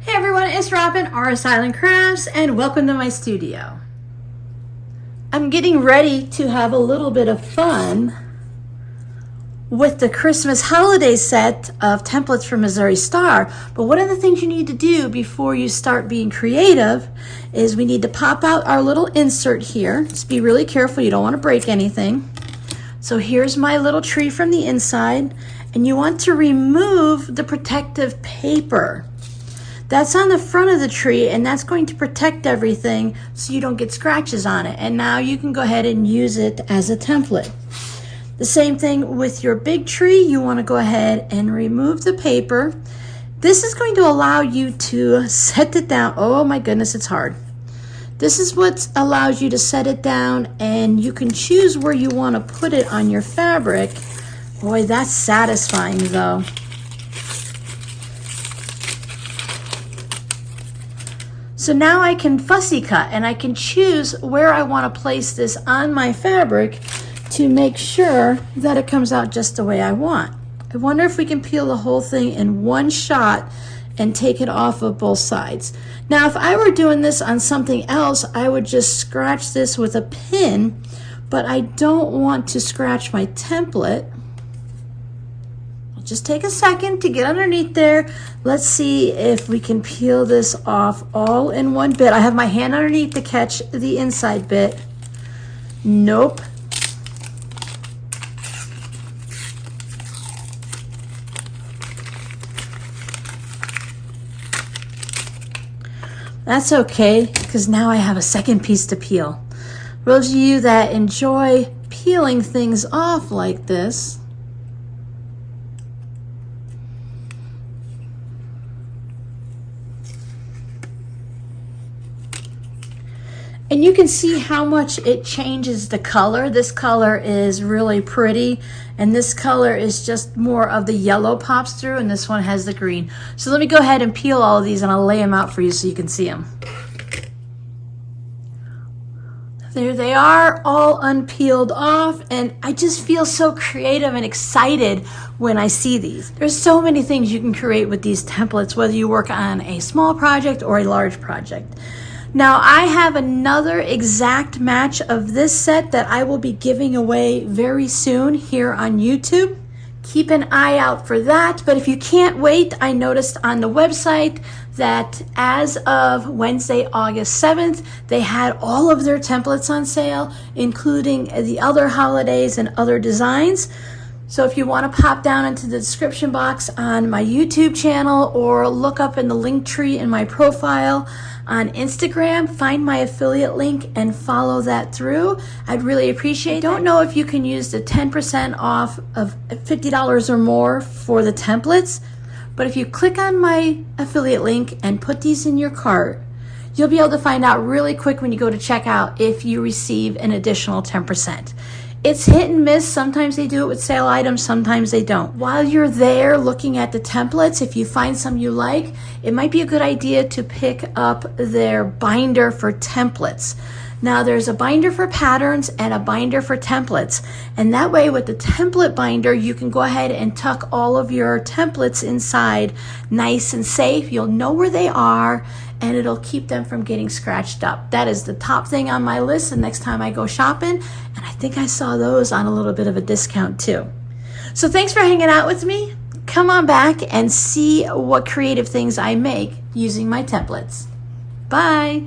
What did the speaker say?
Hey everyone, it's Robin, RS Island Crafts, and welcome to my studio. I'm getting ready to have a little bit of fun with the Christmas holiday set of templates from Missouri Star. But one of the things you need to do before you start being creative is we need to pop out our little insert here. Just be really careful, you don't want to break anything. So here's my little tree from the inside, and you want to remove the protective paper. That's on the front of the tree, and that's going to protect everything so you don't get scratches on it. And now you can go ahead and use it as a template. The same thing with your big tree. You want to go ahead and remove the paper. This is going to allow you to set it down. Oh my goodness, it's hard. This is what allows you to set it down, and you can choose where you want to put it on your fabric. Boy, that's satisfying though. So now I can fussy cut, and I can choose where I want to place this on my fabric to make sure that it comes out just the way I want. I wonder if we can peel the whole thing in one shot and take it off of both sides. Now, if I were doing this on something else, I would just scratch this with a pin, but I don't want to scratch my template. Just take a second to get underneath there. Let's see if we can peel this off all in one bit. I have my hand underneath to catch the inside bit. Nope. That's okay, because now I have a second piece to peel. For those of you that enjoy peeling things off like this, and you can see how much it changes the color. This color is really pretty, and this color is just more of the yellow pops through, and this one has the green. So let me go ahead and peel all of these, and I'll lay them out for you so you can see them. There they are, all unpeeled off, and I just feel so creative and excited when I see these. There's so many things you can create with these templates, whether you work on a small project or a large project. Now, I have another exact match of this set that I will be giving away very soon here on YouTube. Keep an eye out for that. But if you can't wait, I noticed on the website that as of Wednesday, August 7th, they had all of their templates on sale, including the other holidays and other designs. So if you want to pop down into the description box on my YouTube channel or look up in the link tree in my profile on Instagram, find my affiliate link and follow that through. I'd really appreciate it. Don't know if you can use the 10% off of $50 or more for the templates, but if you click on my affiliate link and put these in your cart, you'll be able to find out really quick when you go to checkout if you receive an additional 10%. It's hit and miss. Sometimes they do it with sale items, sometimes they don't. While you're there looking at the templates, if you find some you like, it might be a good idea to pick up their binder for templates. Now there's a binder for patterns and a binder for templates. And that way with the template binder, you can go ahead and tuck all of your templates inside nice and safe. You'll know where they are, and it'll keep them from getting scratched up. That is the top thing on my list the next time I go shopping, and I think I saw those on a little bit of a discount too. So thanks for hanging out with me. Come on back and see what creative things I make using my templates. Bye.